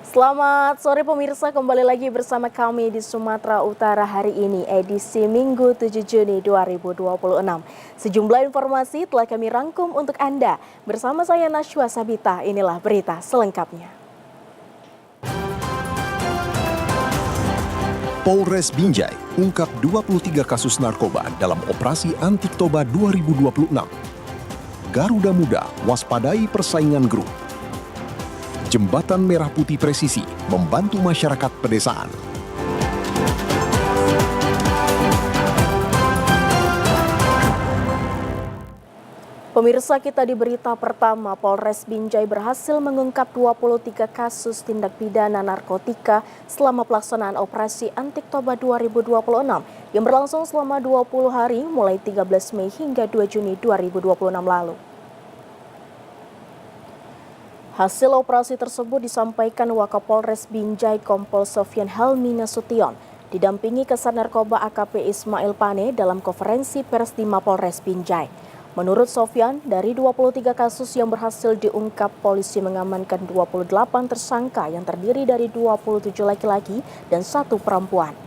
Selamat sore pemirsa, kembali lagi bersama kami di Sumatera Utara hari ini, edisi Minggu 7 Juni 2026. Sejumlah informasi telah kami rangkum untuk Anda. Bersama saya Nashwa Sabita, inilah berita selengkapnya. Polres Binjai ungkap 23 kasus narkoba dalam operasi Antik Toba 2026. Garuda Muda waspadai persaingan grup. Jembatan Merah Putih Presisi membantu masyarakat pedesaan. Pemirsa, kita di berita pertama, Polres Binjai berhasil mengungkap 23 kasus tindak pidana narkotika selama pelaksanaan operasi Antik Toba 2026 yang berlangsung selama 20 hari mulai 13 Mei hingga 2 Juni 2026 lalu. Hasil operasi tersebut disampaikan Wakapolres Binjai Kompol Sofyan Helmi Nasution, didampingi Kasat Narkoba AKP Ismail Pane dalam konferensi pers di Mapolres Binjai. Menurut Sofyan, dari 23 kasus yang berhasil diungkap, polisi mengamankan 28 tersangka yang terdiri dari 27 laki-laki dan 1 perempuan.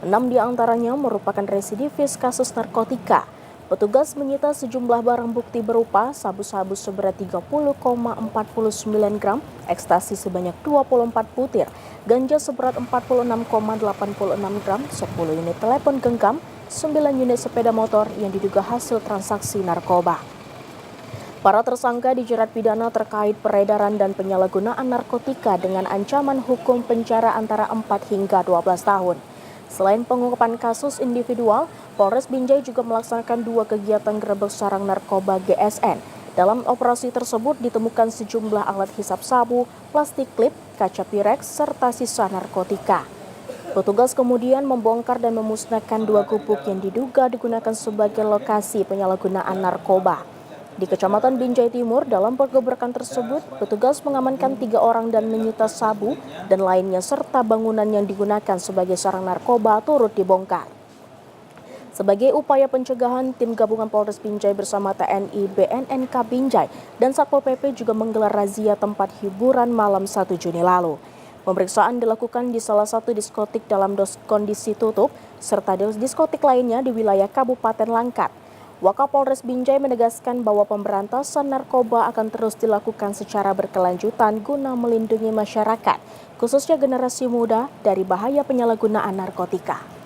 6 diantaranya merupakan residivis kasus narkotika. Petugas menyita sejumlah barang bukti berupa sabu-sabu seberat 30,49 gram, ekstasi sebanyak 24 butir, ganja seberat 46,86 gram, 10 unit telepon genggam, 9 unit sepeda motor yang diduga hasil transaksi narkoba. Para tersangka dijerat pidana terkait peredaran dan penyalahgunaan narkotika dengan ancaman hukum penjara antara 4 hingga 12 tahun. Selain pengungkapan kasus individual, Polres Binjai juga melaksanakan 2 kegiatan gerebek sarang narkoba GSN. Dalam operasi tersebut ditemukan sejumlah alat hisap sabu, plastik klip, kaca pirex, serta sisa narkotika. Petugas kemudian membongkar dan memusnahkan 2 gubuk yang diduga digunakan sebagai lokasi penyalahgunaan narkoba. Di Kecamatan Binjai Timur, dalam penggerebekan tersebut, petugas mengamankan 3 orang dan menyita sabu dan lainnya serta bangunan yang digunakan sebagai sarang narkoba turut dibongkar. Sebagai upaya pencegahan, tim gabungan Polres Binjai bersama TNI, BNNK Binjai, dan Satpol PP juga menggelar razia tempat hiburan malam 1 Juni lalu. Pemeriksaan dilakukan di salah satu diskotik dalam kondisi tutup, serta diskotik lainnya di wilayah Kabupaten Langkat. Wakapolres Binjai menegaskan bahwa pemberantasan narkoba akan terus dilakukan secara berkelanjutan guna melindungi masyarakat, khususnya generasi muda, dari bahaya penyalahgunaan narkotika.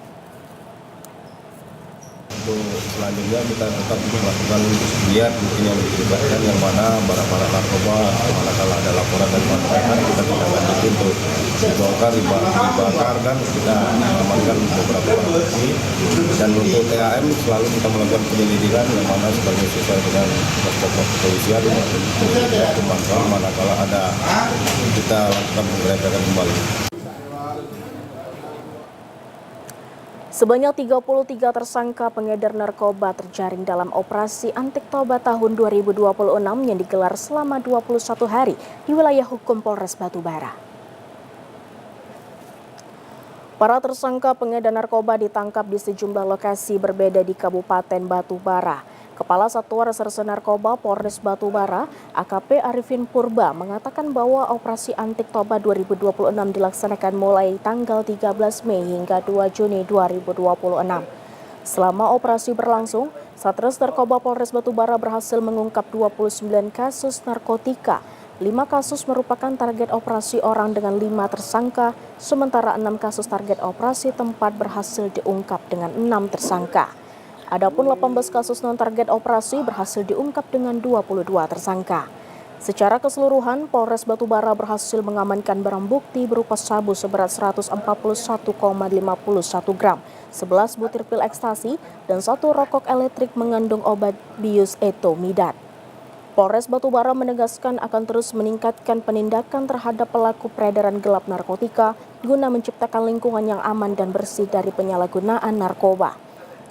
Untuk selanjutnya kita tetap melakukan giat mungkin yang dilibatkan yang mana barang-barang narkoba, manakala ada laporan dari masyarakat kita tidak lanjutin untuk dibongkar, dibakar, dan kita mengamankan beberapa barang bukti. Dan untuk TAM selalu kita melakukan penyelidikan yang mana sebagai sesuai dengan pokok kepolisian untuk pemantauan manakala ada kita lakukan penggeledahan kembali. Sebanyak 33 tersangka pengedar narkoba terjaring dalam operasi Antik Toba tahun 2026 yang digelar selama 21 hari di wilayah hukum Polres Batubara. Para tersangka pengedar narkoba ditangkap di sejumlah lokasi berbeda di Kabupaten Batubara. Kepala Satuan Reserse Narkoba Polres Batubara, AKP Arifin Purba, mengatakan bahwa operasi Antik Toba 2026 dilaksanakan mulai tanggal 13 Mei hingga 2 Juni 2026. Selama operasi berlangsung, Satres Narkoba Polres Batubara berhasil mengungkap 29 kasus narkotika. 5 kasus merupakan target operasi orang dengan 5 tersangka, sementara 6 kasus target operasi tempat berhasil diungkap dengan 6 tersangka. Adapun 18 kasus non-target operasi berhasil diungkap dengan 22 tersangka. Secara keseluruhan, Polres Batubara berhasil mengamankan barang bukti berupa sabu seberat 141,51 gram, 11 butir pil ekstasi, dan 1 rokok elektrik mengandung obat bius etomidat. Polres Batubara menegaskan akan terus meningkatkan penindakan terhadap pelaku peredaran gelap narkotika guna menciptakan lingkungan yang aman dan bersih dari penyalahgunaan narkoba.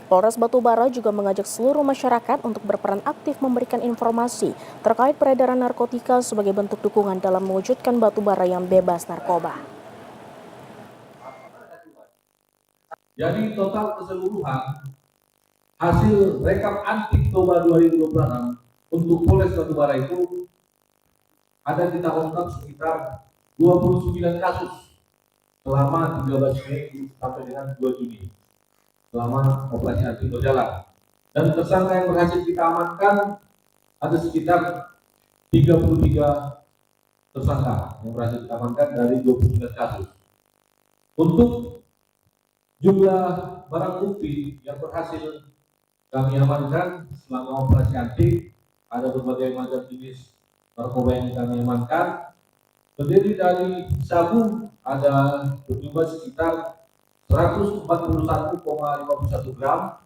Polres Batubara juga mengajak seluruh masyarakat untuk berperan aktif memberikan informasi terkait peredaran narkotika sebagai bentuk dukungan dalam mewujudkan Batubara yang bebas narkoba. Jadi total keseluruhan hasil rekap Antik Toba 2026 untuk Polres Batubara itu ada kita ungkap sekitar 29 kasus selama 13 Mei sampai dengan 2 Juni selama operasi anti berjalan. Dan tersangka yang berhasil kita amankan ada sekitar 33 tersangka yang berhasil kita amankan dari 29 kasus. Untuk jumlah barang bukti yang berhasil kami amankan selama operasi anti, ada berbagai macam jenis narkoba yang kami amankan. Terdiri dari sabu ada berjumlah sekitar 141,51 gram.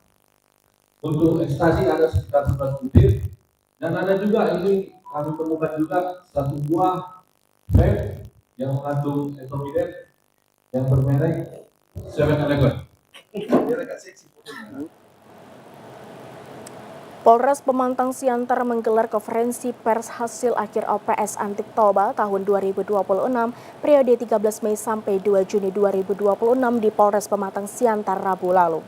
Untuk ekstasi ada sekitar 11 butir. Dan ada juga ini kami temukan juga satu buah vape yang mengandung etomidate yang bermerek 7-Eleven. Polres Pemantang Siantar menggelar konferensi pers hasil akhir OPS Antiktoba tahun 2026 periode 13 Mei sampai 2 Juni 2026 di Polres Pemantang Siantar Rabu lalu.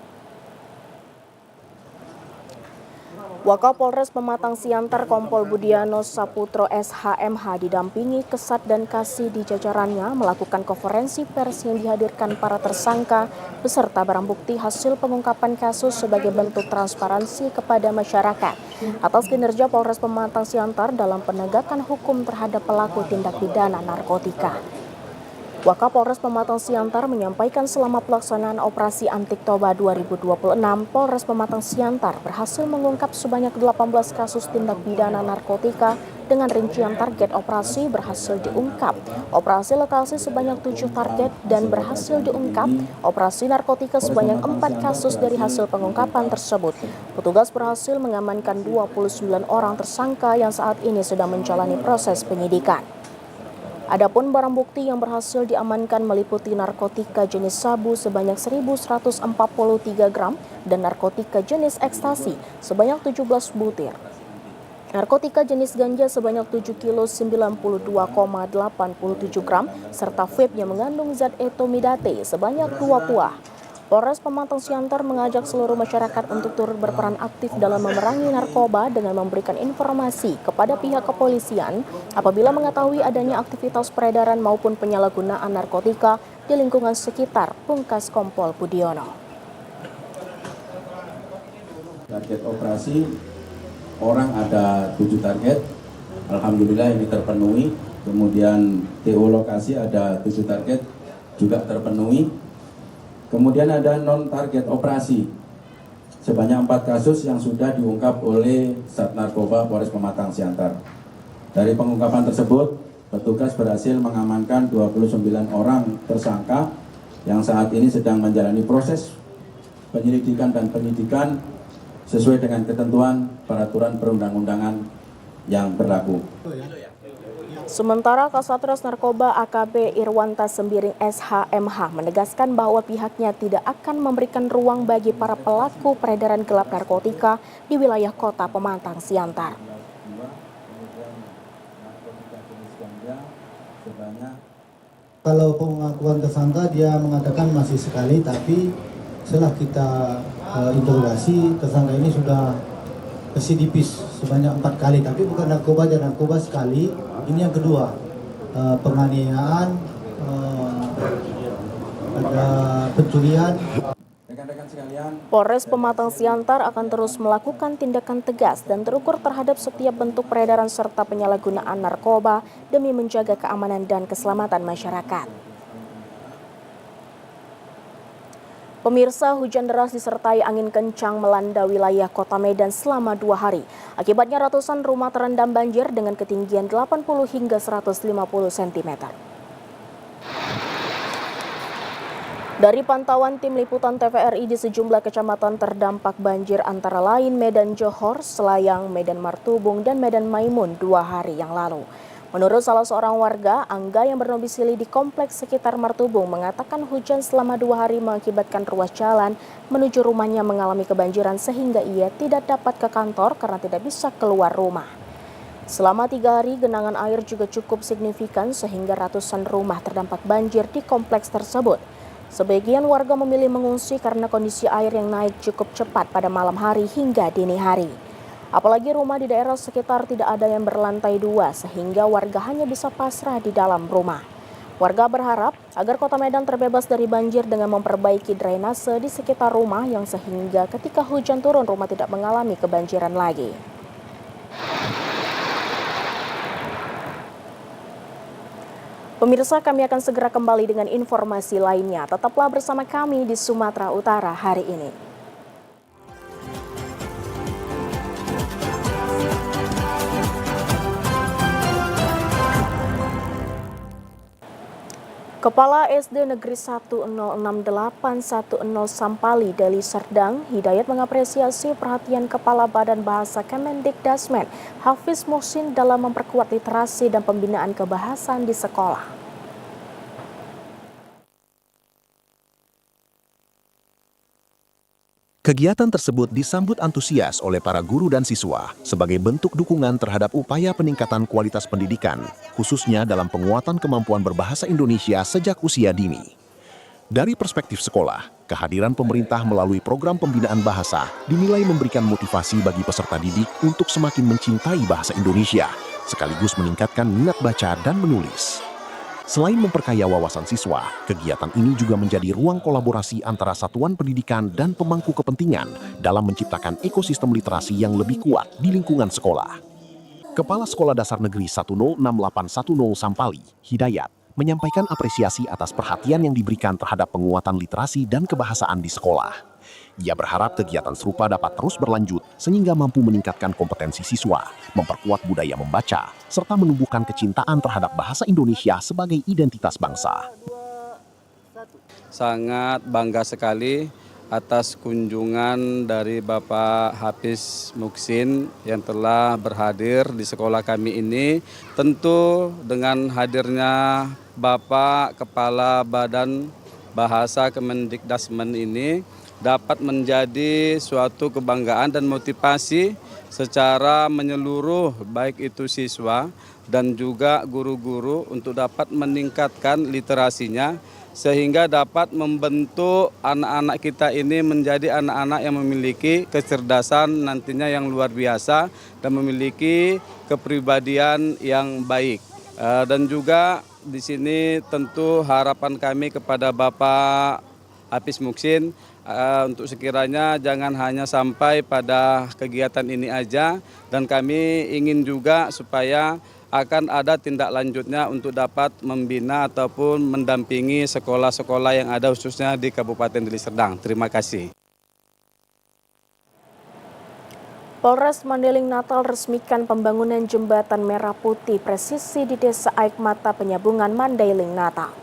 Wakapolres Pematang Siantar Kompol Budiano Saputro SHMH didampingi Kesat dan Kasih di jajarannya melakukan konferensi pers yang dihadirkan para tersangka beserta barang bukti hasil pengungkapan kasus sebagai bentuk transparansi kepada masyarakat atas kinerja Polres Pematang Siantar dalam penegakan hukum terhadap pelaku tindak pidana narkotika. Wakapolres Pematang Siantar menyampaikan selama pelaksanaan operasi Antiktoba 2026, Polres Pematang Siantar berhasil mengungkap sebanyak 18 kasus tindak pidana narkotika dengan rincian target operasi berhasil diungkap. Operasi lokasi sebanyak 7 target dan berhasil diungkap. Operasi narkotika sebanyak 4 kasus dari hasil pengungkapan tersebut. Petugas berhasil mengamankan 29 orang tersangka yang saat ini sedang menjalani proses penyidikan. Adapun barang bukti yang berhasil diamankan meliputi narkotika jenis sabu sebanyak 1.143 gram dan narkotika jenis ekstasi sebanyak 17 butir. Narkotika jenis ganja sebanyak 7 kilo 92,87 gram serta vape yang mengandung zat etomidate sebanyak 2 buah. Polres Pemantang Siantar mengajak seluruh masyarakat untuk turut berperan aktif dalam memerangi narkoba dengan memberikan informasi kepada pihak kepolisian apabila mengetahui adanya aktivitas peredaran maupun penyalahgunaan narkotika di lingkungan sekitar, pungkas Kompol Budiono. Target operasi orang ada 7 target, alhamdulillah ini terpenuhi. Kemudian TO lokasi ada 7 target juga terpenuhi. Kemudian ada non-target operasi, sebanyak 4 kasus yang sudah diungkap oleh Sat Narkoba Polres Pematang Siantar. Dari pengungkapan tersebut, petugas berhasil mengamankan 29 orang tersangka yang saat ini sedang menjalani proses penyelidikan dan penyidikan sesuai dengan ketentuan peraturan perundang-undangan yang berlaku. Sementara Kasatgas Narkoba AKP Irwanta Sembiring SHMH menegaskan bahwa pihaknya tidak akan memberikan ruang bagi para pelaku peredaran gelap narkotika di wilayah kota Pemantang Siantar. Kalau pengakuan tersangka dia mengatakan masih sekali, tapi setelah kita interogasi tersangka ini sudah residipis sebanyak 4 kali, tapi bukan narkoba dan narkoba sekali. Ini yang kedua, penganiayaan, ada pencurian. Polres Pematang Siantar akan terus melakukan tindakan tegas dan terukur terhadap setiap bentuk peredaran serta penyalahgunaan narkoba demi menjaga keamanan dan keselamatan masyarakat. Pemirsa, hujan deras disertai angin kencang melanda wilayah kota Medan selama 2 hari. Akibatnya ratusan rumah terendam banjir dengan ketinggian 80 hingga 150 cm. Dari pantauan tim liputan TVRI di sejumlah kecamatan terdampak banjir antara lain Medan Johor, Selayang, Medan Martubung, dan Medan Maimun 2 hari yang lalu. Menurut salah seorang warga, Angga yang berdomisili di kompleks sekitar Martubung mengatakan hujan selama 2 hari mengakibatkan ruas jalan menuju rumahnya mengalami kebanjiran sehingga ia tidak dapat ke kantor karena tidak bisa keluar rumah. Selama 3 hari, genangan air juga cukup signifikan sehingga ratusan rumah terdampak banjir di kompleks tersebut. Sebagian warga memilih mengungsi karena kondisi air yang naik cukup cepat pada malam hari hingga dini hari. Apalagi rumah di daerah sekitar tidak ada yang berlantai 2 sehingga warga hanya bisa pasrah di dalam rumah. Warga berharap agar Kota Medan terbebas dari banjir dengan memperbaiki drainase di sekitar rumah yang sehingga ketika hujan turun rumah tidak mengalami kebanjiran lagi. Pemirsa, kami akan segera kembali dengan informasi lainnya. Tetaplah bersama kami di Sumatera Utara hari ini. Kepala SD Negeri 1068110 Sampali, Deli Serdang, Hidayat mengapresiasi perhatian Kepala Badan Bahasa Kemendikdasmen, Hafiz Muhsin dalam memperkuat literasi dan pembinaan kebahasaan di sekolah. Kegiatan tersebut disambut antusias oleh para guru dan siswa sebagai bentuk dukungan terhadap upaya peningkatan kualitas pendidikan, khususnya dalam penguatan kemampuan berbahasa Indonesia sejak usia dini. Dari perspektif sekolah, kehadiran pemerintah melalui program pembinaan bahasa dinilai memberikan motivasi bagi peserta didik untuk semakin mencintai bahasa Indonesia, sekaligus meningkatkan minat baca dan menulis. Selain memperkaya wawasan siswa, kegiatan ini juga menjadi ruang kolaborasi antara satuan pendidikan dan pemangku kepentingan dalam menciptakan ekosistem literasi yang lebih kuat di lingkungan sekolah. Kepala Sekolah Dasar Negeri 1068110 Sampali, Hidayat, menyampaikan apresiasi atas perhatian yang diberikan terhadap penguatan literasi dan kebahasaan di sekolah. Ia berharap kegiatan serupa dapat terus berlanjut sehingga mampu meningkatkan kompetensi siswa, memperkuat budaya membaca, serta menumbuhkan kecintaan terhadap bahasa Indonesia sebagai identitas bangsa. Sangat bangga sekali atas kunjungan dari Bapak Hafiz Muhsin yang telah berhadir di sekolah kami ini. Tentu dengan hadirnya Bapak Kepala Badan Bahasa Kemendikdasmen ini dapat menjadi suatu kebanggaan dan motivasi secara menyeluruh, baik itu siswa dan juga guru-guru untuk dapat meningkatkan literasinya sehingga dapat membentuk anak-anak kita ini menjadi anak-anak yang memiliki kecerdasan nantinya yang luar biasa dan memiliki kepribadian yang baik. Dan juga di sini tentu harapan kami kepada Bapak Hafiz Muhsin untuk sekiranya jangan hanya sampai pada kegiatan ini aja, dan kami ingin juga supaya akan ada tindak lanjutnya untuk dapat membina ataupun mendampingi sekolah-sekolah yang ada khususnya di Kabupaten Deli Serdang. Terima kasih. Polres Mandailing Natal resmikan pembangunan jembatan merah putih presisi di Desa Aik Mata, Penyambungan Mandailing Natal.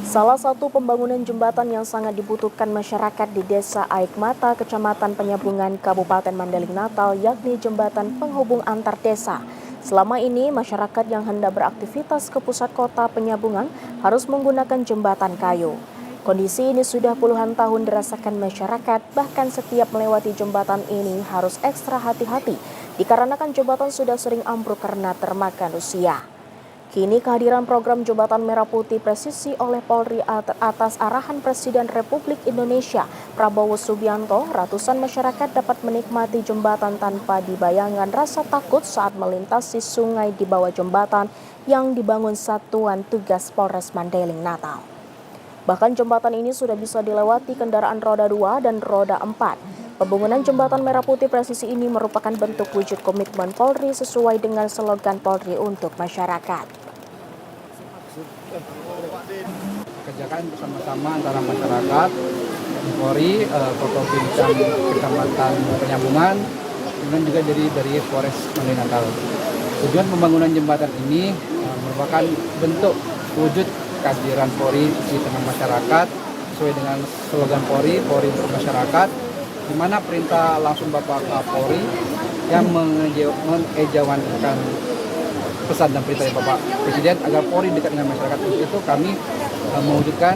Salah satu pembangunan jembatan yang sangat dibutuhkan masyarakat di Desa Aik Mata, Kecamatan Penyambungan, Kabupaten Mandailing Natal, yakni jembatan penghubung antar desa. Selama ini, masyarakat yang hendak beraktivitas ke pusat kota Penyambungan harus menggunakan jembatan kayu. Kondisi ini sudah puluhan tahun dirasakan masyarakat, bahkan setiap melewati jembatan ini harus ekstra hati-hati dikarenakan jembatan sudah sering ambruk karena termakan usia. Kini kehadiran program Jembatan Merah Putih Presisi oleh Polri atas arahan Presiden Republik Indonesia Prabowo Subianto, ratusan masyarakat dapat menikmati jembatan tanpa dibayangkan rasa takut saat melintasi sungai di bawah jembatan yang dibangun Satuan Tugas Polres Mandailing Natal. Bahkan jembatan ini sudah bisa dilewati kendaraan roda 2 dan roda 4. Pembangunan Jembatan Merah Putih Presisi ini merupakan bentuk wujud komitmen Polri sesuai dengan slogan Polri untuk masyarakat. Kerjakan bersama-sama antara masyarakat, Polri, Provinsi Kecamatan Penyambungan, kemudian juga dari Polres Mandailing Natal. Tujuan pembangunan jembatan ini merupakan bentuk wujud kehadiran Polri di tengah masyarakat sesuai dengan slogan Polri untuk masyarakat, di mana perintah langsung Bapak Kapolri yang mengejawankan pesan dan perintah Bapak Presiden agar Polri dekat dengan masyarakat. Untuk itu kami mewujudkan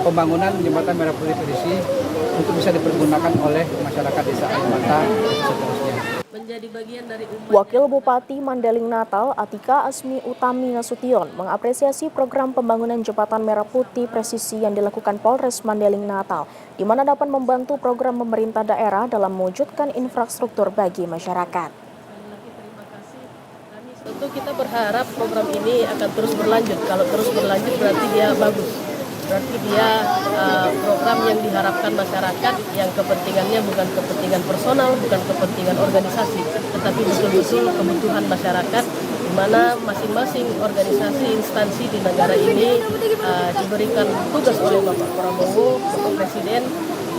pembangunan jembatan Merah Putih Presisi untuk bisa dipergunakan oleh masyarakat Desa Aik Mata seterusnya. Wakil Bupati Mandailing Natal Atika Asmi Utami Nasution mengapresiasi program pembangunan Jembatan Merah Putih Presisi yang dilakukan Polres Mandailing Natal, di mana dapat membantu program pemerintah daerah dalam mewujudkan infrastruktur bagi masyarakat. Tentu kita berharap program ini akan terus berlanjut. Kalau terus berlanjut berarti dia bagus. Berarti dia program yang diharapkan masyarakat yang kepentingannya bukan kepentingan personal, bukan kepentingan organisasi, tetapi betul-betul kebutuhan masyarakat, di mana masing-masing organisasi instansi di negara ini diberikan tugas oleh Bapak Prabowo, Bapak Presiden,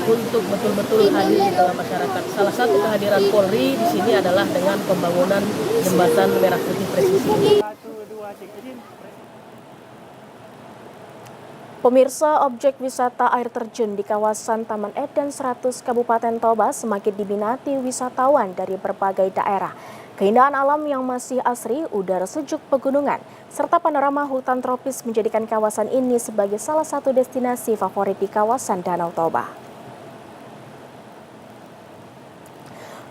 untuk betul-betul hadir di tengah masyarakat. Salah satu kehadiran Polri di sini adalah dengan pembangunan jembatan Merah Putih Presisi ini. Pemirsa, objek wisata air terjun di kawasan Taman Eden 100 Kabupaten Toba semakin diminati wisatawan dari berbagai daerah. Keindahan alam yang masih asri, udara sejuk pegunungan, serta panorama hutan tropis menjadikan kawasan ini sebagai salah satu destinasi favorit di kawasan Danau Toba.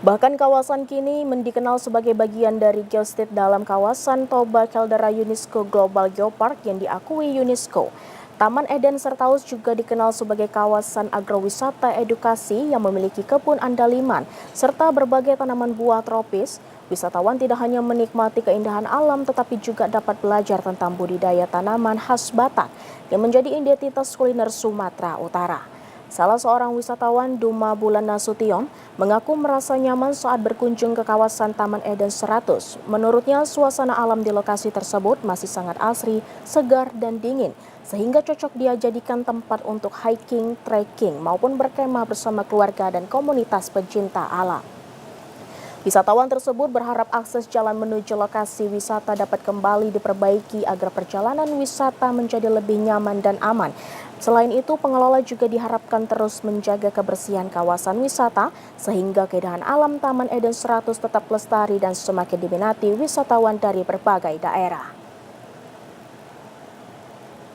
Bahkan kawasan kini dikenal sebagai bagian dari geostate dalam kawasan Toba Caldera UNESCO Global Geopark yang diakui UNESCO. Taman Eden Sertaus juga dikenal sebagai kawasan agrowisata edukasi yang memiliki kebun andaliman serta berbagai tanaman buah tropis. Wisatawan tidak hanya menikmati keindahan alam tetapi juga dapat belajar tentang budidaya tanaman khas Batak yang menjadi identitas kuliner Sumatera Utara. Salah seorang wisatawan, Duma Bulan Nasution, mengaku merasa nyaman saat berkunjung ke kawasan Taman Eden 100. Menurutnya, suasana alam di lokasi tersebut masih sangat asri, segar, dan dingin, sehingga cocok dia jadikan tempat untuk hiking, trekking, maupun berkemah bersama keluarga dan komunitas pecinta alam. Wisatawan tersebut berharap akses jalan menuju lokasi wisata dapat kembali diperbaiki agar perjalanan wisata menjadi lebih nyaman dan aman. Selain itu, pengelola juga diharapkan terus menjaga kebersihan kawasan wisata sehingga keindahan alam Taman Eden 100 tetap lestari dan semakin diminati wisatawan dari berbagai daerah.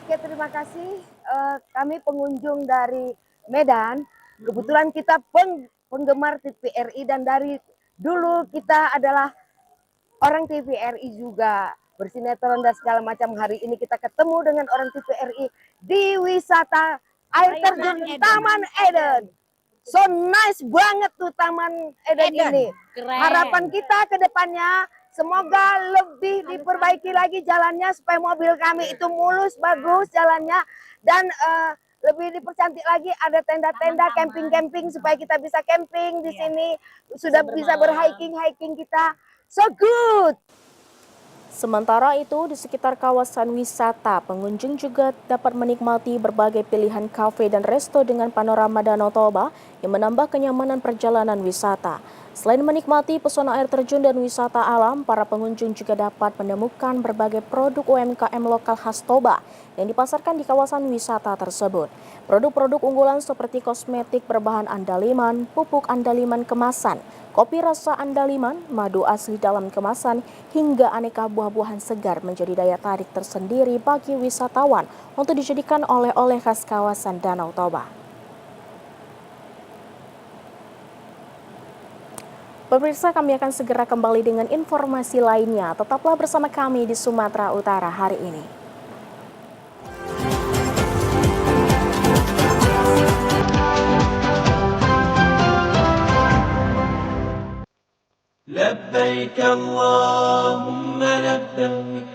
Oke, terima kasih. Kami pengunjung dari Medan. Kebetulan kita penggemar TVRI dan dari dulu kita adalah orang TVRI juga. Bersinetron dan segala macam. Hari ini kita ketemu dengan orang TVRI di wisata air terjun Taman Eden. So nice banget tuh Taman Eden ini. Keren. Harapan kita ke depannya semoga lebih diperbaiki lagi jalannya supaya mobil kami itu mulus, bagus jalannya, dan lebih dipercantik lagi, ada tenda-tenda camping-camping supaya kita bisa camping di sini, sudah bisa berhiking kita. So good. Sementara itu, di sekitar kawasan wisata, pengunjung juga dapat menikmati berbagai pilihan kafe dan resto dengan panorama Danau Toba yang menambah kenyamanan perjalanan wisata. Selain menikmati pesona air terjun dan wisata alam, para pengunjung juga dapat menemukan berbagai produk UMKM lokal khas Toba yang dipasarkan di kawasan wisata tersebut. Produk-produk unggulan seperti kosmetik berbahan andaliman, pupuk andaliman kemasan, kopi rasa andaliman, madu asli dalam kemasan, hingga aneka buah-buahan segar menjadi daya tarik tersendiri bagi wisatawan untuk dijadikan oleh-oleh khas kawasan Danau Toba. Pemirsa, kami akan segera kembali dengan informasi lainnya. Tetaplah bersama kami di Sumatera Utara hari ini. لبيك اللهم لبيك.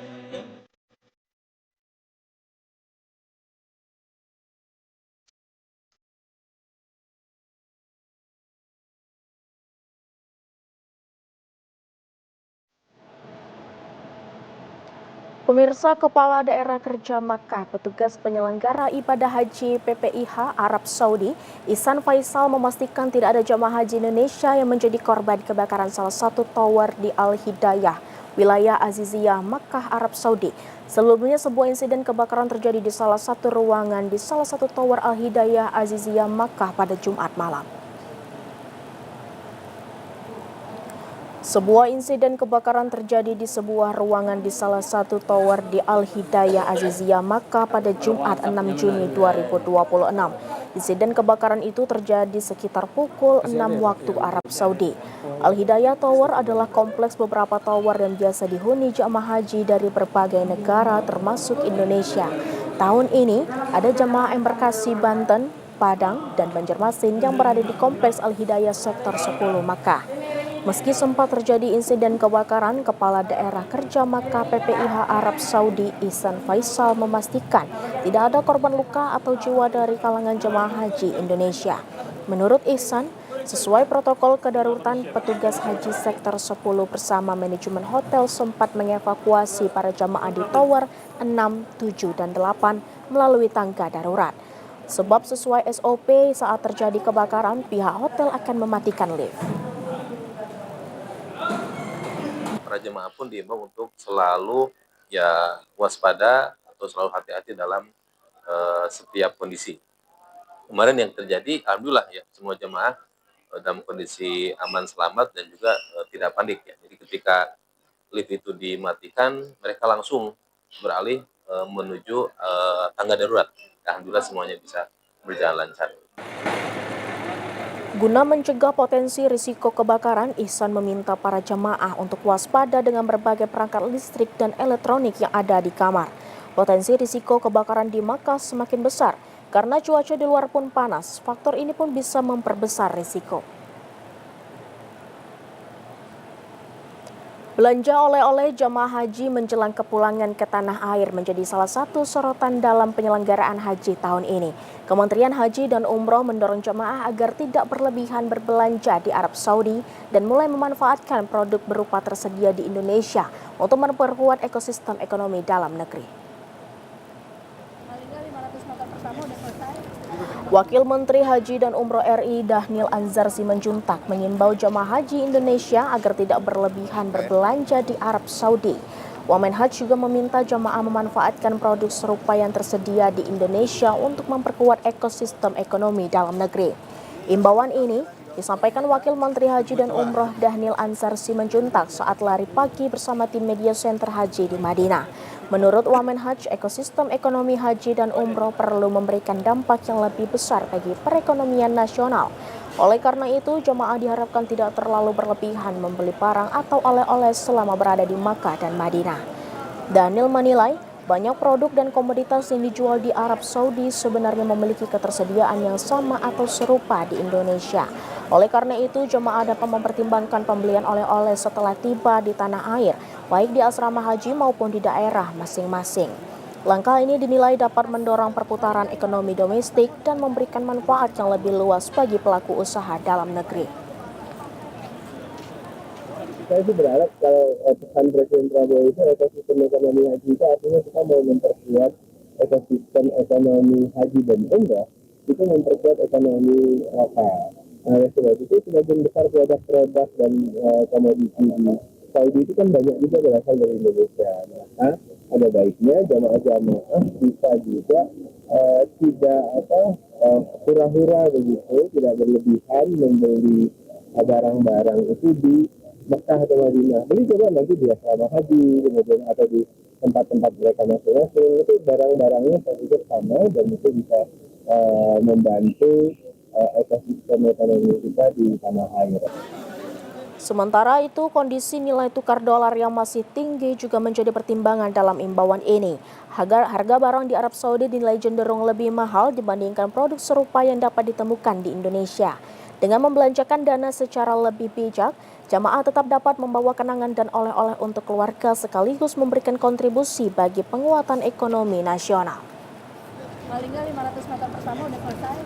Pemirsa, Kepala Daerah Kerja Makkah, petugas penyelenggara ibadah haji PPIH Arab Saudi, Ihsan Faisal memastikan tidak ada jamaah haji Indonesia yang menjadi korban kebakaran salah satu tower di Al-Hidayah, wilayah Aziziyah, Makkah, Arab Saudi. Sebelumnya, sebuah insiden kebakaran terjadi di salah satu ruangan di salah satu tower Al-Hidayah Aziziyah, Makkah pada Jumat malam. Sebuah insiden kebakaran terjadi di sebuah ruangan di salah satu tower di Al-Hidayah Aziziyah, Makkah pada Jumat 6 Juni 2026. Insiden kebakaran itu terjadi sekitar pukul 6 waktu Arab Saudi. Al-Hidayah Tower adalah kompleks beberapa tower yang biasa dihuni jamaah haji dari berbagai negara termasuk Indonesia. Tahun ini ada jamaah embarkasi Banten, Padang, dan Banjarmasin yang berada di kompleks Al-Hidayah Sektor 10 Makkah. Meski sempat terjadi insiden kebakaran, Kepala Daerah Kerja Makkah PPIH Arab Saudi Ihsan Faisal memastikan tidak ada korban luka atau jiwa dari kalangan jemaah haji Indonesia. Menurut Ihsan, sesuai protokol kedaruratan, petugas haji sektor 10 bersama manajemen hotel sempat mengevakuasi para jamaah di tower 6, 7, dan 8 melalui tangga darurat. Sebab sesuai SOP saat terjadi kebakaran, pihak hotel akan mematikan lift. Para jemaah pun diimbau untuk selalu waspada atau selalu hati-hati dalam setiap kondisi. Kemarin yang terjadi, alhamdulillah ya, semua jemaah dalam kondisi aman, selamat, dan juga tidak panik ya. Jadi ketika lift itu dimatikan, mereka langsung beralih menuju tangga darurat. Alhamdulillah semuanya bisa berjalan lancar. Guna mencegah potensi risiko kebakaran, Ihsan meminta para jemaah untuk waspada dengan berbagai perangkat listrik dan elektronik yang ada di kamar. Potensi risiko kebakaran di Makkah semakin besar karena cuaca di luar pun panas. Faktor ini pun bisa memperbesar risiko. Belanja oleh-oleh jamaah haji menjelang kepulangan ke tanah air menjadi salah satu sorotan dalam penyelenggaraan haji tahun ini. Kementerian Haji dan Umroh mendorong jamaah agar tidak berlebihan berbelanja di Arab Saudi dan mulai memanfaatkan produk berupa tersedia di Indonesia untuk memperkuat ekosistem ekonomi dalam negeri. Wakil Menteri Haji dan Umroh RI Dhanil Anzar Simanjuntak mengimbau jamaah haji Indonesia agar tidak berlebihan berbelanja di Arab Saudi. Wamenhaj juga meminta jamaah memanfaatkan produk serupa yang tersedia di Indonesia untuk memperkuat ekosistem ekonomi dalam negeri. Imbauan ini disampaikan Wakil Menteri Haji dan Umroh Dhanil Anzar Simanjuntak saat lari pagi bersama tim media center haji di Madinah. Menurut Wamenhaj, ekosistem ekonomi haji dan umroh perlu memberikan dampak yang lebih besar bagi perekonomian nasional. Oleh karena itu, jemaah diharapkan tidak terlalu berlebihan membeli barang atau oleh-oleh selama berada di Makkah dan Madinah. Dhanil menilai, banyak produk dan komoditas yang dijual di Arab Saudi sebenarnya memiliki ketersediaan yang sama atau serupa di Indonesia. Oleh karena itu, jemaah dapat mempertimbangkan pembelian oleh-oleh setelah tiba di tanah air, baik di asrama haji maupun di daerah masing-masing. Langkah ini dinilai dapat mendorong perputaran ekonomi domestik dan memberikan manfaat yang lebih luas bagi pelaku usaha dalam negeri. Saya sih berharap kalau pesan Presiden Prabowo itu ekosistem ekonomi haji itu artinya kita mau memperkuat ekosistem ekonomi haji dan umrah, itu memperkuat ekonomi lokal. Nah, sebab itu sebagian besar produk-produk dan komoditi di Saudi itu kan banyak juga berasal dari Indonesia. Nah, ada baiknya jamaah-jamaah bisa juga tidak hura-hura begitu, tidak berlebihan membeli barang-barang itu di Mekah atau Madinah. Beli coba nanti di asrama haji, kemudian atau di tempat-tempat mereka masing-masing, itu barang-barangnya saya pikir sama dan itu bisa membantu ekosistem ekonomi kita di tanah air. Sementara itu, kondisi nilai tukar dolar yang masih tinggi juga menjadi pertimbangan dalam imbauan ini. Harga barang di Arab Saudi dinilai cenderung lebih mahal dibandingkan produk serupa yang dapat ditemukan di Indonesia. Dengan membelanjakan dana secara lebih bijak, jamaah tetap dapat membawa kenangan dan oleh-oleh untuk keluarga sekaligus memberikan kontribusi bagi penguatan ekonomi nasional. Paling nggak 500 meter pertama udah selesai.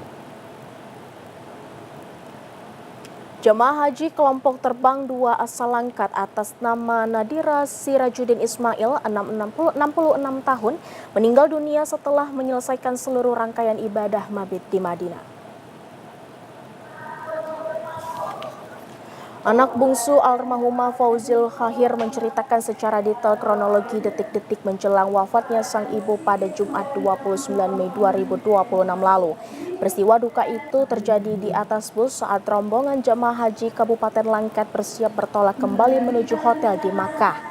Jemaah haji kelompok terbang 2 asal Langkat atas nama Nadira Sirajuddin Ismail, 66 tahun, meninggal dunia setelah menyelesaikan seluruh rangkaian ibadah mabit di Madinah. Anak bungsu almarhumah Fauzil Khahir menceritakan secara detail kronologi detik-detik menjelang wafatnya sang ibu pada Jumat 29 Mei 2026 lalu. Peristiwa duka itu terjadi di atas bus saat rombongan jemaah haji Kabupaten Langkat bersiap bertolak kembali menuju hotel di Makkah.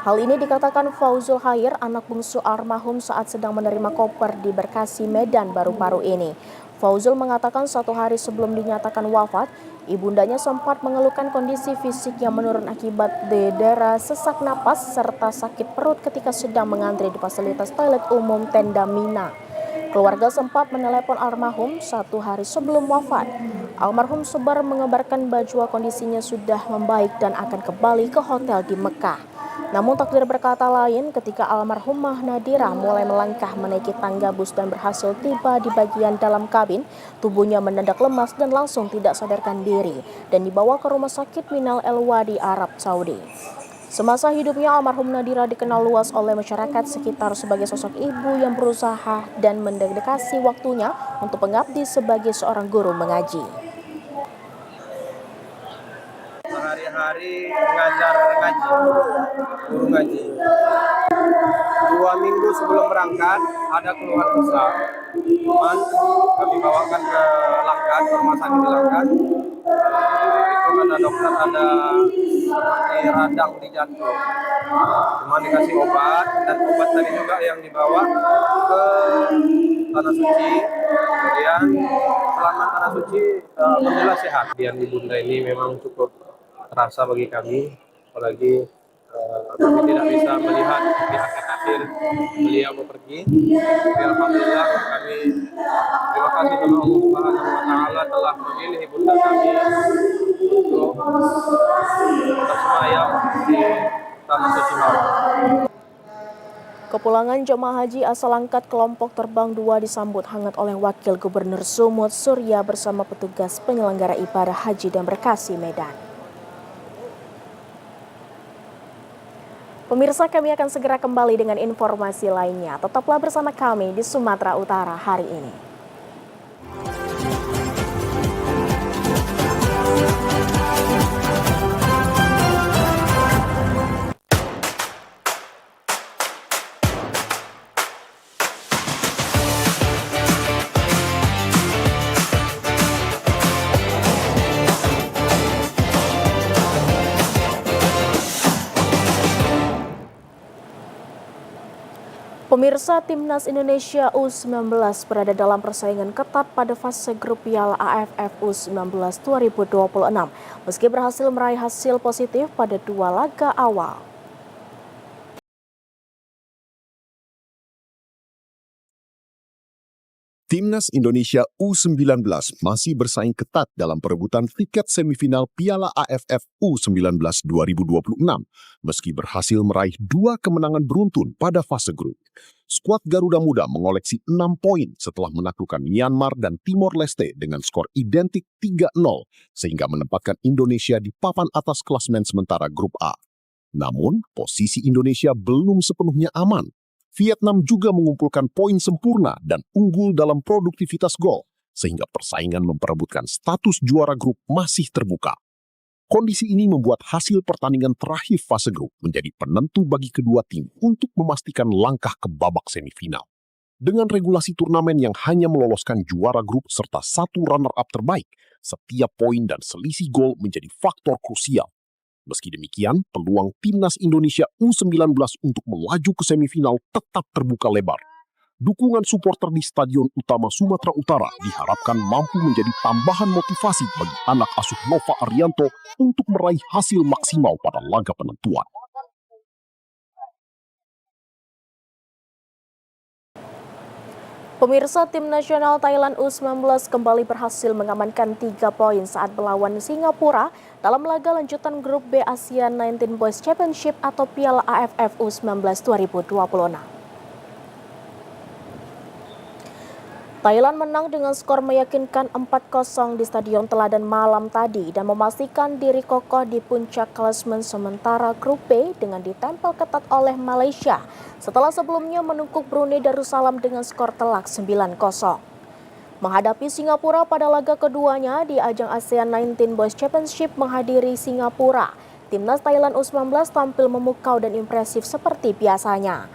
Hal ini dikatakan Fauzil Khahir, anak bungsu almarhum saat sedang menerima koper di Bekasi, Medan baru-baru ini. Fauzil mengatakan 1 hari sebelum dinyatakan wafat, ibundanya sempat mengeluhkan kondisi fisik yang menurun akibat dedera, sesak napas, serta sakit perut ketika sedang mengantri di fasilitas toilet umum Tenda Mina. Keluarga sempat menelepon almarhum 1 hari sebelum wafat. Almarhum Subar mengabarkan bahwa kondisinya sudah membaik dan akan kembali ke hotel di Mekah. Namun takdir berkata lain ketika almarhumah Nadira mulai melangkah menaiki tangga bus dan berhasil tiba di bagian dalam kabin, tubuhnya mendadak lemas dan langsung tidak sadarkan diri dan dibawa ke rumah sakit Minal El Wadi, Arab Saudi. Semasa hidupnya, almarhum Nadira dikenal luas oleh masyarakat sekitar sebagai sosok ibu yang berusaha dan mendedikasi waktunya untuk mengabdi sebagai seorang guru mengaji. Sehari-hari mengajar ngaji, guru ngaji. 2 minggu sebelum berangkat ada keluhan besar, cuman kami bawakan ke Langkat, ke rumah sakit di Langkat. Itu kata dokter ada seperti radang di jantung, cuma dikasih obat, dan obat tadi juga yang dibawa ke Tanah Suci. Kemudian selama Tanah Suci alhamdulillah sehat. Kemudian ibunda ini memang cukup terasa bagi kami, apalagi kami tidak bisa melihat di akhir beliau pergi. Tapi alhamdulillah kami terima kasih kepada Allah Subhanahu wa taala telah memilih ibunda kami untuk bersemayam di Tanah Suci Makkah. Kepulangan jemaah haji asal angkat kelompok terbang 2 disambut hangat oleh Wakil Gubernur Sumut Surya bersama petugas penyelenggara ibadah haji dan Bekasi, Medan. Pemirsa, kami akan segera kembali dengan informasi lainnya. Tetaplah bersama kami di Sumatera Utara hari ini. Pemirsa, Timnas Indonesia U19 berada dalam persaingan ketat pada fase grup Piala AFF U19 2026 meski berhasil meraih hasil positif pada 2 laga awal. Timnas Indonesia U19 masih bersaing ketat dalam perebutan tiket semifinal Piala AFF U19 2026 meski berhasil meraih 2 kemenangan beruntun pada fase grup. Skuad Garuda Muda mengoleksi 6 poin setelah menaklukkan Myanmar dan Timor Leste dengan skor identik 3-0 sehingga menempatkan Indonesia di papan atas klasemen sementara grup A. Namun, posisi Indonesia belum sepenuhnya aman. Vietnam juga mengumpulkan poin sempurna dan unggul dalam produktivitas gol, sehingga persaingan memperebutkan status juara grup masih terbuka. Kondisi ini membuat hasil pertandingan terakhir fase grup menjadi penentu bagi kedua tim untuk memastikan langkah ke babak semifinal. Dengan regulasi turnamen yang hanya meloloskan juara grup serta 1 runner-up terbaik, setiap poin dan selisih gol menjadi faktor krusial. Meski demikian, peluang Timnas Indonesia U19 untuk melaju ke semifinal tetap terbuka lebar. Dukungan supporter di Stadion Utama Sumatera Utara diharapkan mampu menjadi tambahan motivasi bagi anak asuh Nova Arianto untuk meraih hasil maksimal pada laga penentuan. Pemirsa, tim nasional Thailand U19 kembali berhasil mengamankan 3 poin saat melawan Singapura dalam laga lanjutan grup B ASEAN 19 Boys Championship atau Piala AFF U19 2026. Thailand menang dengan skor meyakinkan 4-0 di Stadion Teladan malam tadi dan memastikan diri kokoh di puncak klasemen sementara grup B dengan ditempel ketat oleh Malaysia setelah sebelumnya menungkuk Brunei Darussalam dengan skor telak 9-0. Menghadapi Singapura pada laga keduanya di ajang ASEAN 19 Boys Championship menghadiri Singapura, timnas Thailand U19 tampil memukau dan impresif seperti biasanya.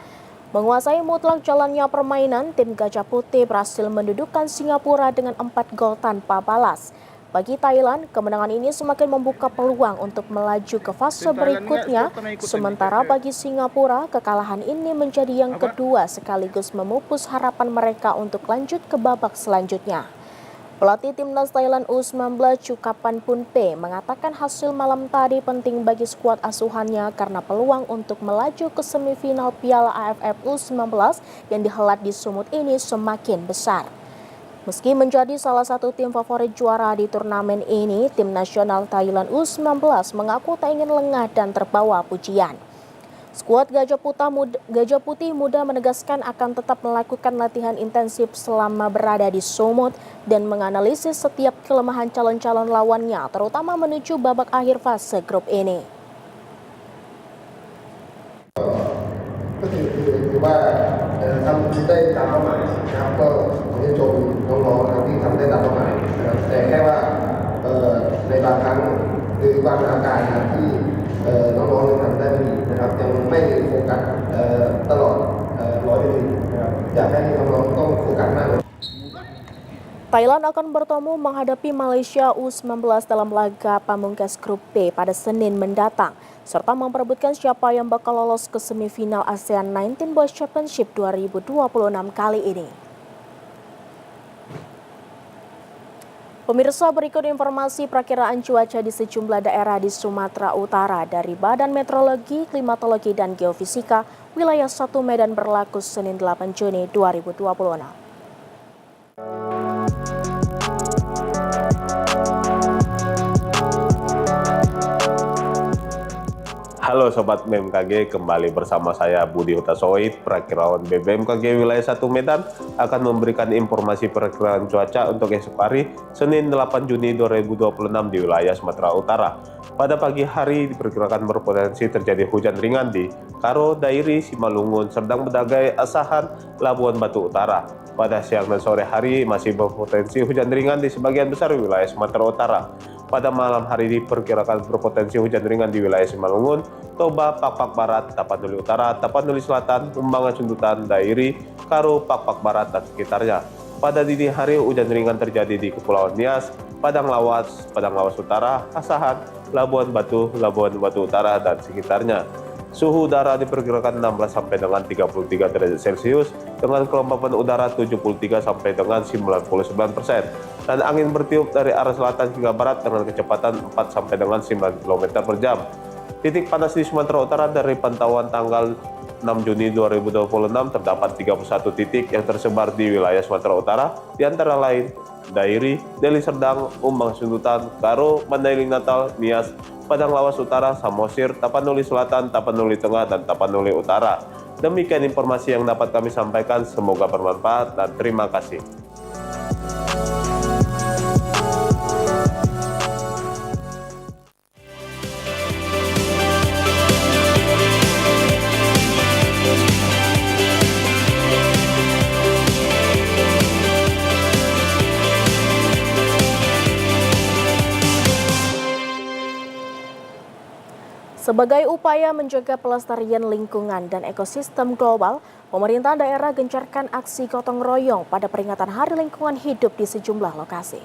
Menguasai mutlak jalannya permainan, tim Gajah Putih berhasil mendudukkan Singapura dengan 4 gol tanpa balas. Bagi Thailand, kemenangan ini semakin membuka peluang untuk melaju ke fase berikutnya. Sementara bagi Singapura, kekalahan ini menjadi yang kedua sekaligus memupus harapan mereka untuk lanjut ke babak selanjutnya. Pelatih timnas Thailand U19 Chukapan Punpe mengatakan hasil malam tadi penting bagi skuad asuhannya karena peluang untuk melaju ke semifinal Piala AFF U19 yang dihelat di Sumut ini semakin besar. Meski menjadi salah satu tim favorit juara di turnamen ini, tim nasional Thailand U19 mengaku tak ingin lengah dan terbawa pujian. Skuad Gajah Putih Muda menegaskan akan tetap melakukan latihan intensif selama berada di Sumut dan menganalisis setiap kelemahan calon-calon lawannya, terutama menuju babak akhir fase grup ini. ทำได้ตามเป้าหมายนะครับก็ขอชื่นชมน้องๆนะครับที่ทำได้ตามเป้าหมายนะครับแต่แค่ว่าในบางครั้งหรือบางอาการนะครับที่น้องๆทำได้ไม่ดีนะครับยังไม่โฟกัสตลอด100%นะครับอยากให้น้องๆต้องโฟกัสมาก Thailand akan bertemu menghadapi Malaysia U19 dalam laga pamungkas grup B pada Senin mendatang, serta memperebutkan siapa yang bakal lolos ke semifinal ASEAN 19 Boys Championship 2026 kali ini. Pemirsa, berikut informasi perakiraan cuaca di sejumlah daerah di Sumatera Utara dari Badan Meteorologi, Klimatologi, dan Geofisika, wilayah 1 Medan berlaku Senin 8 Juni 2026. Halo Sobat BMKG, kembali bersama saya Budi Hutasoid. Perakiraan BMKG wilayah 1 Medan akan memberikan informasi perakiraan cuaca untuk esok hari Senin 8 Juni 2026 di wilayah Sumatera Utara. Pada pagi hari diperkirakan berpotensi terjadi hujan ringan di Karo, Dairi, Simalungun, Serdang Bedagai, Asahan, Labuan Batu Utara. Pada siang dan sore hari masih berpotensi hujan ringan di sebagian besar wilayah Sumatera Utara. Pada malam hari diperkirakan berpotensi hujan ringan di wilayah Simalungun, Toba, Pakpak Barat, Tapanuli Utara, Tapanuli Selatan, Umbangan Sundutan, Dairi, Karo, Pakpak Barat, dan sekitarnya. Pada dini hari hujan ringan terjadi di Kepulauan Nias, Padang Lawas Utara, Asahan, Labuan Batu Utara, dan sekitarnya. Suhu udara diperkirakan 16 sampai dengan 33 derajat Celcius dengan kelembapan udara 73 sampai dengan 99%. Dan angin bertiup dari arah selatan hingga barat dengan kecepatan 4 sampai dengan 9 km per jam. Titik panas di Sumatera Utara dari pantauan tanggal 6 Juni 2026 terdapat 31 titik yang tersebar di wilayah Sumatera Utara, di antara lain Dairi, Deli Serdang, Umbangan Sundutan, Karo, Mandailing Natal, Nias, Padang Lawas Utara, Samosir, Tapanuli Selatan, Tapanuli Tengah, dan Tapanuli Utara. Demikian informasi yang dapat kami sampaikan, semoga bermanfaat dan terima kasih. Sebagai upaya menjaga pelestarian lingkungan dan ekosistem global, pemerintah daerah gencarkan aksi gotong royong pada peringatan Hari Lingkungan Hidup di sejumlah lokasi.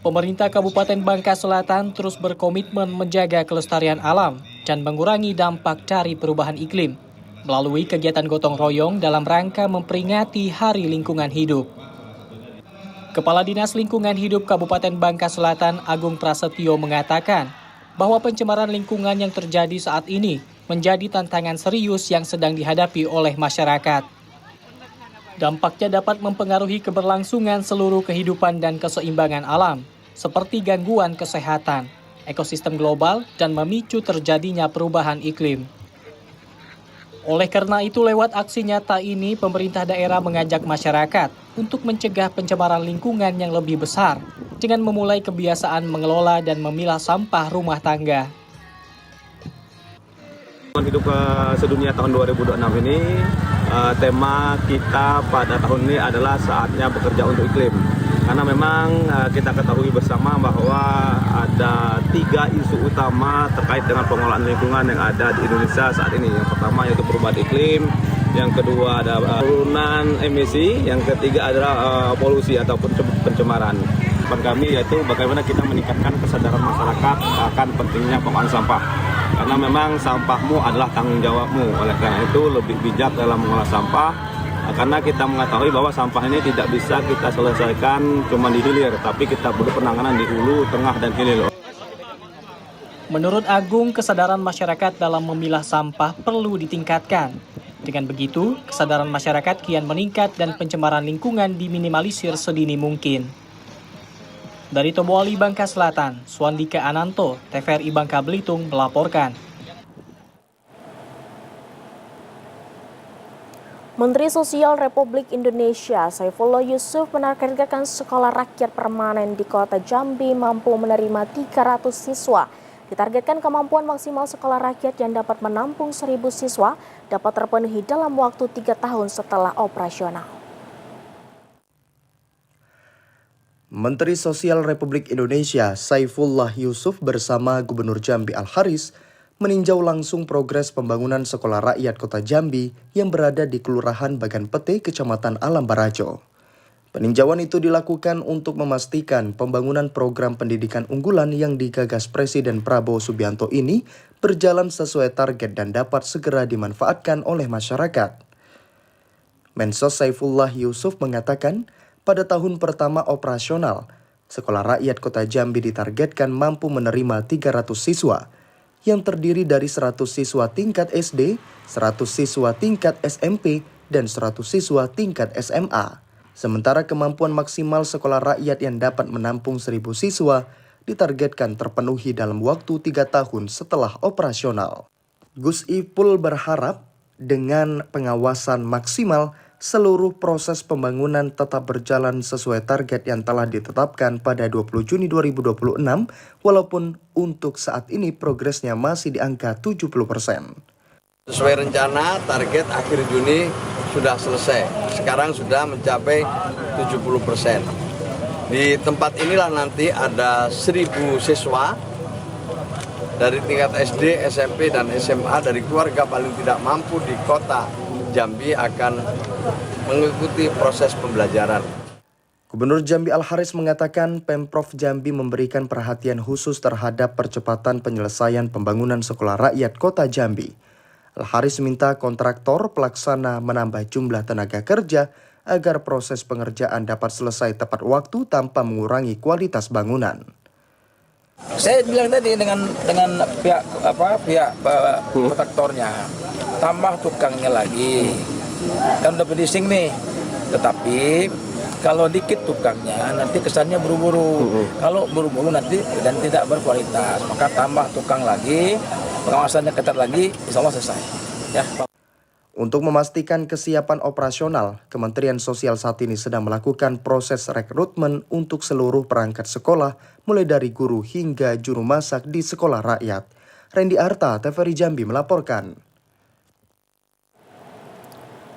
Pemerintah Kabupaten Bangka Selatan terus berkomitmen menjaga kelestarian alam dan mengurangi dampak dari perubahan iklim melalui kegiatan gotong royong dalam rangka memperingati Hari Lingkungan Hidup. Kepala Dinas Lingkungan Hidup Kabupaten Bangka Selatan Agung Prasetyo mengatakan bahwa pencemaran lingkungan yang terjadi saat ini menjadi tantangan serius yang sedang dihadapi oleh masyarakat. Dampaknya dapat mempengaruhi keberlangsungan seluruh kehidupan dan keseimbangan alam, seperti gangguan kesehatan, ekosistem global, dan memicu terjadinya perubahan iklim. Oleh karena itu, lewat aksi nyata ini, pemerintah daerah mengajak masyarakat untuk mencegah pencemaran lingkungan yang lebih besar dengan memulai kebiasaan mengelola dan memilah sampah rumah tangga. Hidup sedunia tahun 2026 ini, tema kita pada tahun ini adalah saatnya bekerja untuk iklim. Karena memang kita ketahui bersama bahwa ada 3 isu utama terkait dengan pengelolaan lingkungan yang ada di Indonesia saat ini. Yang pertama yaitu perubahan iklim, yang kedua ada turunan emisi, yang ketiga adalah polusi ataupun pencemaran. Harapan kami yaitu bagaimana kita meningkatkan kesadaran masyarakat akan pentingnya pengelolaan sampah. Karena memang sampahmu adalah tanggung jawabmu. Oleh karena itu lebih bijak dalam mengolah sampah. Karena kita mengetahui bahwa sampah ini tidak bisa kita selesaikan cuma di hilir, tapi kita butuh penanganan di hulu, tengah, dan hilir. Menurut Agung, kesadaran masyarakat dalam memilah sampah perlu ditingkatkan Dengan begitu, kesadaran masyarakat kian meningkat dan pencemaran lingkungan diminimalisir sedini mungkin. Dari Tomoali, Bangka Selatan, Swandika Ananto, TVRI Bangka Belitung melaporkan. Menteri Sosial Republik Indonesia Saifullah Yusuf menargetkan sekolah rakyat permanen di Kota Jambi mampu menerima 300 siswa. Ditargetkan kemampuan maksimal sekolah rakyat yang dapat menampung 1.000 siswa dapat terpenuhi dalam waktu 3 tahun setelah operasional. Menteri Sosial Republik Indonesia Saifullah Yusuf bersama Gubernur Jambi Al-Haris meninjau langsung progres pembangunan sekolah rakyat Kota Jambi yang berada di Kelurahan Bagan Pete, Kecamatan Alam Barajo. Peninjauan itu dilakukan untuk memastikan pembangunan program pendidikan unggulan yang digagas Presiden Prabowo Subianto ini berjalan sesuai target dan dapat segera dimanfaatkan oleh masyarakat. Mensos Saifullah Yusuf mengatakan, pada tahun pertama operasional, sekolah rakyat Kota Jambi ditargetkan mampu menerima 300 siswa, yang terdiri dari 100 siswa tingkat SD, 100 siswa tingkat SMP, dan 100 siswa tingkat SMA. Sementara kemampuan maksimal sekolah rakyat yang dapat menampung 1.000 siswa ditargetkan terpenuhi dalam waktu 3 tahun setelah operasional. Gus Ipul berharap dengan pengawasan maksimal, seluruh proses pembangunan tetap berjalan sesuai target yang telah ditetapkan pada 20 Juni 2026, walaupun untuk saat ini progresnya masih di angka 70%. Sesuai rencana, target akhir Juni sudah selesai. Sekarang sudah mencapai 70%. Di tempat inilah nanti ada 1.000 siswa dari tingkat SD, SMP, dan SMA dari keluarga paling tidak mampu di Kota Jambi akan mengikuti proses pembelajaran. Gubernur Jambi Al-Haris mengatakan Pemprov Jambi memberikan perhatian khusus terhadap percepatan penyelesaian pembangunan sekolah rakyat Kota Jambi. Al-Haris minta kontraktor pelaksana menambah jumlah tenaga kerja agar proses pengerjaan dapat selesai tepat waktu tanpa mengurangi kualitas bangunan. Saya bilang tadi dengan pihak kontraktornya, tambah tukangnya lagi. Kan udah finishing nih. Tetapi kalau dikit tukangnya nanti kesannya buru-buru. Kalau buru-buru nanti dan tidak berkualitas, maka tambah tukang lagi, pengawasannya ketat lagi, insya Allah selesai. Ya. Untuk memastikan kesiapan operasional, Kementerian Sosial saat ini sedang melakukan proses rekrutmen untuk seluruh perangkat sekolah, mulai dari guru hingga juru masak di sekolah rakyat. Randy Arta, TVRI Jambi melaporkan.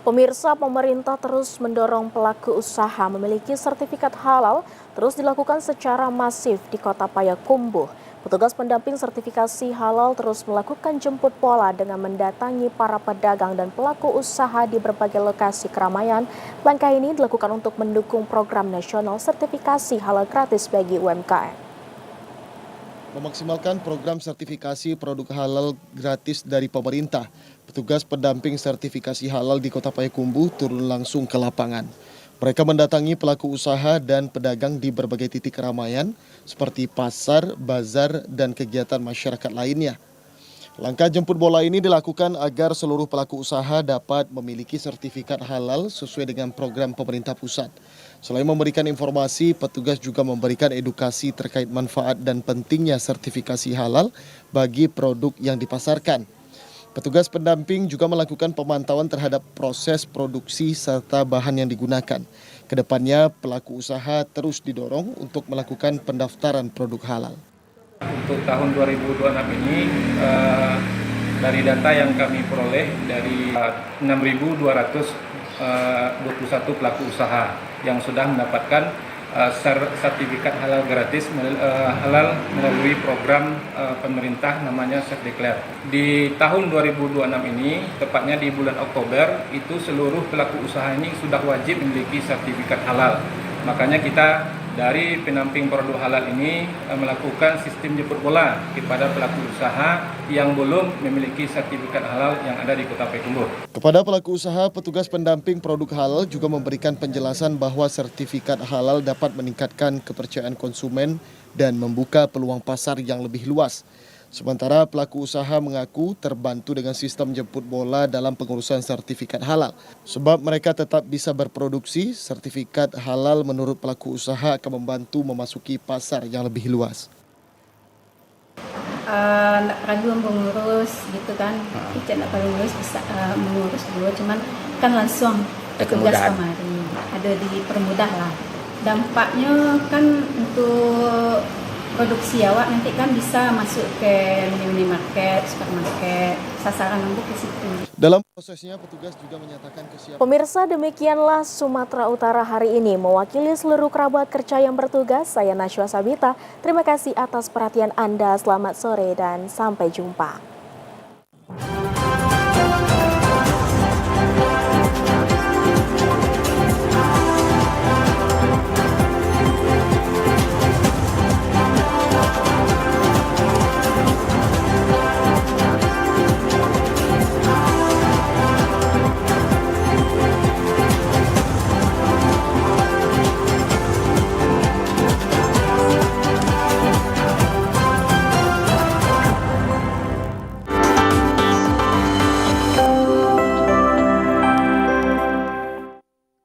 Pemirsa, pemerintah terus mendorong pelaku usaha memiliki sertifikat halal terus dilakukan secara masif di Kota Payakumbuh. Petugas pendamping sertifikasi halal terus melakukan jemput bola dengan mendatangi para pedagang dan pelaku usaha di berbagai lokasi keramaian. Langkah ini dilakukan untuk mendukung program nasional sertifikasi halal gratis bagi UMKM. Memaksimalkan program sertifikasi produk halal gratis dari pemerintah, petugas pendamping sertifikasi halal di Kota Payakumbuh turun langsung ke lapangan. Mereka mendatangi pelaku usaha dan pedagang di berbagai titik keramaian seperti pasar, bazar, dan kegiatan masyarakat lainnya. Langkah jemput bola ini dilakukan agar seluruh pelaku usaha dapat memiliki sertifikat halal sesuai dengan program pemerintah pusat. Selain memberikan informasi, petugas juga memberikan edukasi terkait manfaat dan pentingnya sertifikasi halal bagi produk yang dipasarkan. Petugas pendamping juga melakukan pemantauan terhadap proses produksi serta bahan yang digunakan. Kedepannya, pelaku usaha terus didorong untuk melakukan pendaftaran produk halal. Untuk tahun 2026 ini, dari data yang kami peroleh dari 6.221 pelaku usaha yang sudah mendapatkan sertifikat halal gratis halal melalui program pemerintah namanya Self Declare. Di tahun 2026 ini, tepatnya di bulan Oktober, itu seluruh pelaku usaha ini sudah wajib memiliki sertifikat halal. Makanya kita dari pendamping produk halal ini melakukan sistem jemput bola kepada pelaku usaha yang belum memiliki sertifikat halal yang ada di Kota Payakumbuh. Kepada pelaku usaha, petugas pendamping produk halal juga memberikan penjelasan bahwa sertifikat halal dapat meningkatkan kepercayaan konsumen dan membuka peluang pasar yang lebih luas. Sementara pelaku usaha mengaku terbantu dengan sistem jemput bola dalam pengurusan sertifikat halal. Sebab mereka tetap bisa berproduksi, sertifikat halal menurut pelaku usaha akan membantu memasuki pasar yang lebih luas. Nggak ragu mengurus gitu kan, kita nggak perlu ngurus, bisa mengurus dulu, cuman kan langsung petugas kemari, ada dipermudah lah. Dampaknya kan untuk produksi awak nanti kan bisa masuk ke minimarket, supermarket, sasaran empuk ke situ. Dalam prosesnya petugas juga menyatakan kesiapan. Pemirsa, demikianlah Sumatera Utara hari ini. Mewakili seluruh kerabat kerja yang bertugas, saya Nashwa Sabita. Terima kasih atas perhatian Anda. Selamat sore dan sampai jumpa.